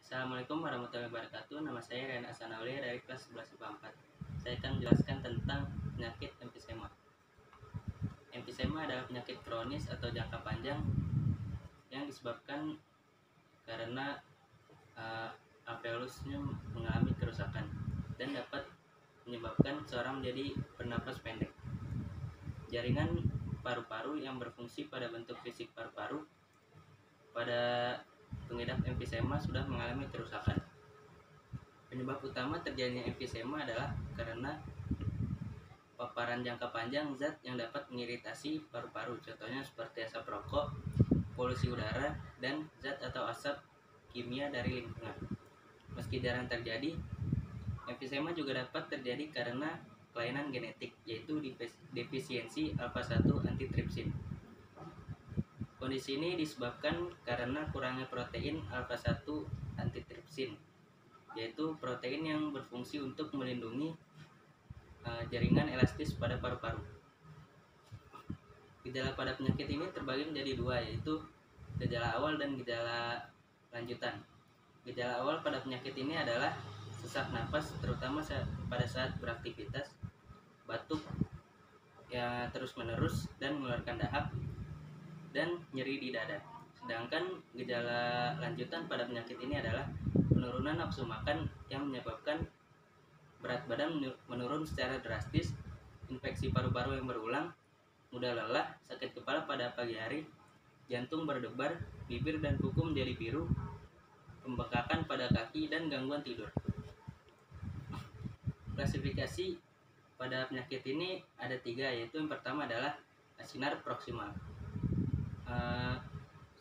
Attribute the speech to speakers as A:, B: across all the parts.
A: Assalamualaikum warahmatullahi wabarakatuh. Nama saya Rian Asanauli dari kelas 11 IPA 4. Saya akan menjelaskan tentang penyakit emfisema. Emfisema adalah penyakit kronis atau jangka panjang yang disebabkan karena alveolusnya mengalami kerusakan dan dapat menyebabkan seorang menjadi bernapas pendek. Jaringan paru-paru yang berfungsi pada bentuk fisik paru-paru pada pengidap emfisema sudah mengalami kerusakan. Penyebab utama terjadinya emfisema adalah karena paparan jangka panjang zat yang dapat mengiritasi paru-paru, contohnya seperti asap rokok, polusi udara, dan zat atau asap kimia dari lingkungan. Meski jarang terjadi, emfisema juga dapat terjadi karena kelainan genetik, yaitu defisiensi alfa-1 antitripsin. Kondisi ini disebabkan karena kurangnya protein alfa-1 antitripsin, yaitu protein yang berfungsi untuk melindungi jaringan elastis pada paru-paru. Gejala pada penyakit ini terbagi menjadi dua, yaitu gejala awal dan gejala lanjutan. Gejala awal pada penyakit ini adalah sesak napas, terutama pada saat beraktivitas, batuk yang terus-menerus dan mengeluarkan dahak, dan nyeri di dada. Sedangkan gejala lanjutan pada penyakit ini adalah penurunan nafsu makan yang menyebabkan berat badan menurun secara drastis, infeksi paru-paru yang berulang, mudah lelah, sakit kepala pada pagi hari, jantung berdebar, bibir dan kuku menjadi biru, pembekakan pada kaki, dan gangguan tidur. Klasifikasi pada penyakit ini ada 3, yaitu yang pertama adalah asinar proksimal.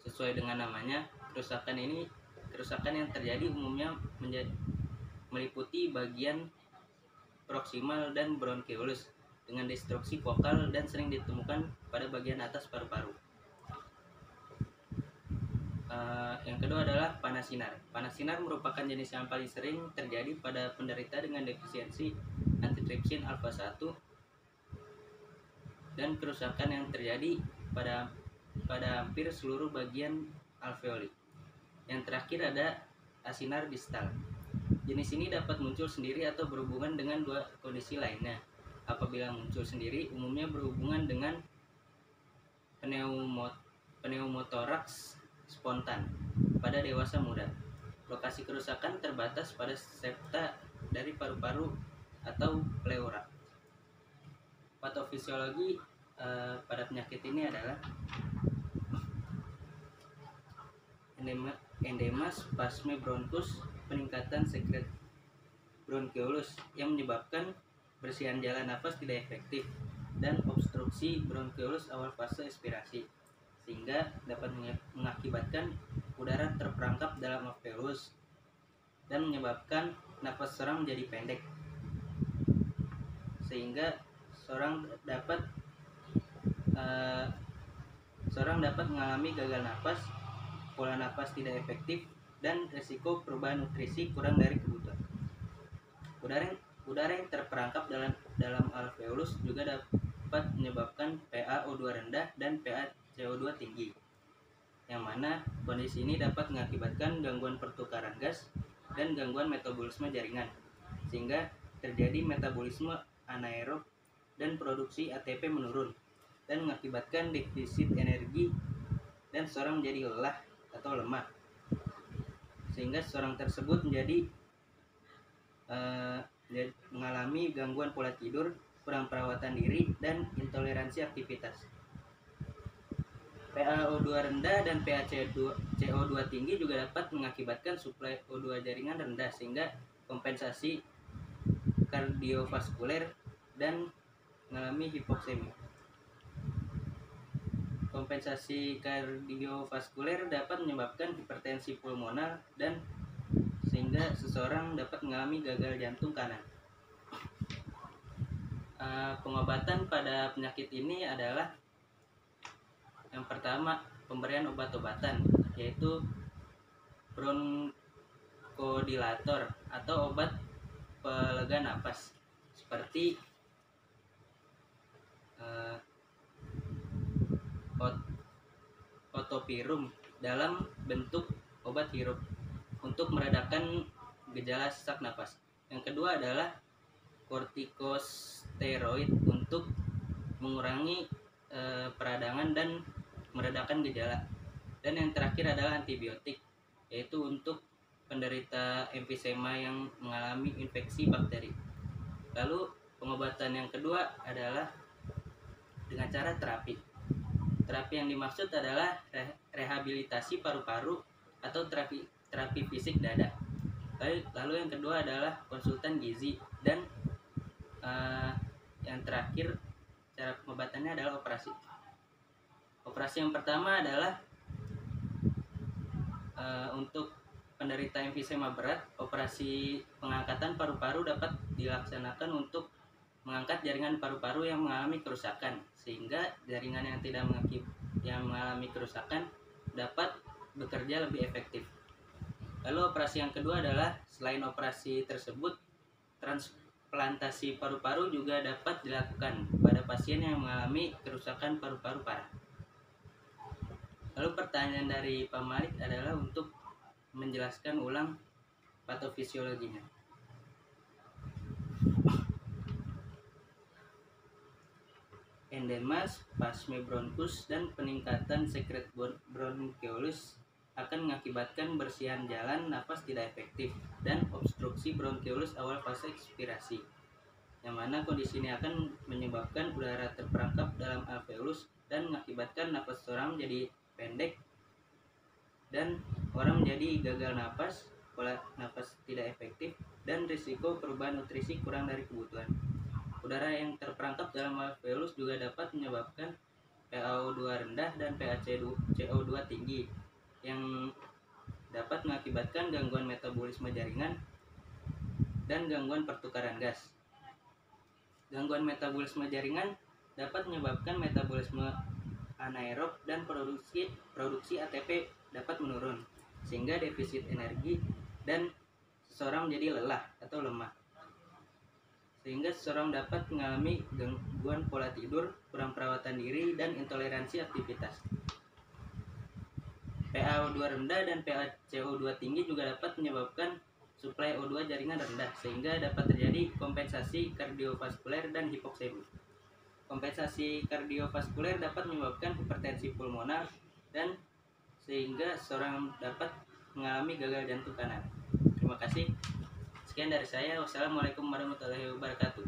A: Sesuai dengan namanya, kerusakan yang terjadi umumnya meliputi bagian proksimal dan bronkeolus dengan destruksi vokal dan sering ditemukan pada bagian atas paru-paru. Yang kedua adalah panas sinar. Panas sinar merupakan jenis yang paling sering terjadi pada penderita dengan defisiensi antitripsin alfa-1 dan kerusakan yang terjadi pada hampir seluruh bagian alveoli. Yang terakhir ada asinar distal. Jenis ini dapat muncul sendiri atau berhubungan dengan dua kondisi lainnya. Apabila muncul sendiri, umumnya berhubungan dengan pneumotoraks spontan pada dewasa muda. Lokasi kerusakan terbatas pada septa dari paru-paru atau pleura. Patofisiologi pada penyakit ini adalah endema spasme bronkus, peningkatan sekret bronkeolus yang menyebabkan bersihan jalan nafas tidak efektif, dan obstruksi bronkeolus awal fase expirasi, sehingga dapat mengakibatkan udara terperangkap dalam alveolus dan menyebabkan nafas seorang menjadi pendek, sehingga seorang dapat mengalami gagal napas, pola napas tidak efektif, dan risiko perubahan nutrisi kurang dari kebutuhan. Udara yang terperangkap dalam alveolus juga dapat menyebabkan PaO2 rendah dan PaCO2 tinggi, yang mana kondisi ini dapat mengakibatkan gangguan pertukaran gas dan gangguan metabolisme jaringan, sehingga terjadi metabolisme anaerob dan produksi ATP menurun dan mengakibatkan defisit energi dan seorang menjadi lelah atau lemah, sehingga seorang tersebut mengalami gangguan pola tidur, kurang perawatan diri, dan intoleransi aktivitas. PaO2 rendah dan PaCO2 tinggi juga dapat mengakibatkan suplai O2 jaringan rendah, sehingga kompensasi kardiovaskuler dan mengalami hipoksemia. Kompensasi kardiovaskuler dapat menyebabkan hipertensi pulmonar dan sehingga seseorang dapat mengalami gagal jantung kanan. Pengobatan pada penyakit ini adalah yang pertama, pemberian obat-obatan, yaitu bronkodilator atau obat pelega napas seperti otopirum dalam bentuk obat hirup. untuk meredakan gejala sesak napas. Yang kedua adalah kortikosteroid untuk mengurangi peradangan dan meredakan gejala. Dan yang terakhir adalah antibiotik, yaitu untuk penderita emfisema yang mengalami infeksi bakteri. Lalu pengobatan yang kedua adalah dengan cara terapi. Terapi yang dimaksud adalah rehabilitasi paru-paru atau terapi fisik dada. Lalu yang kedua adalah konsultan gizi, dan yang terakhir cara pengobatannya adalah operasi. Operasi yang pertama adalah untuk penderita emfisema berat, operasi pengangkatan paru-paru dapat dilaksanakan untuk mengangkat jaringan paru-paru yang mengalami kerusakan, sehingga jaringan yang mengalami kerusakan dapat bekerja lebih efektif. Lalu operasi yang kedua adalah selain operasi tersebut, transplantasi paru-paru juga dapat dilakukan pada pasien yang mengalami kerusakan paru-paru parah. Lalu pertanyaan dari Pak Malik adalah untuk menjelaskan ulang patofisiologinya. Endema, spasme bronkus, dan peningkatan sekret bronkeolus akan mengakibatkan bersihan jalan napas tidak efektif dan obstruksi bronkeolus awal fase ekspirasi, yang mana kondisi ini akan menyebabkan udara terperangkap dalam alveolus dan mengakibatkan napas seorang menjadi pendek dan orang menjadi gagal napas, pola napas tidak efektif, dan risiko perubahan nutrisi kurang dari kebutuhan. Udara yang terperangkap dalam alveolus juga dapat menyebabkan PaO2 rendah dan PaCO2 tinggi, yang dapat mengakibatkan gangguan metabolisme jaringan dan gangguan pertukaran gas. Gangguan metabolisme jaringan dapat menyebabkan metabolisme anaerob dan produksi ATP dapat menurun, sehingga defisit energi dan seseorang menjadi lelah atau lemah, sehingga seseorang dapat mengalami gangguan pola tidur, kurang perawatan diri, dan intoleransi aktivitas. PaO2 rendah dan PaCO2 tinggi juga dapat menyebabkan suplai O2 jaringan rendah, sehingga dapat terjadi kompensasi kardiovaskuler dan hipoksemi. Kompensasi kardiovaskuler dapat menyebabkan hipertensi pulmoner dan sehingga seorang dapat mengalami gagal jantung kanan. Terima kasih. Sekian dari saya. Wassalamualaikum warahmatullahi wabarakatuh.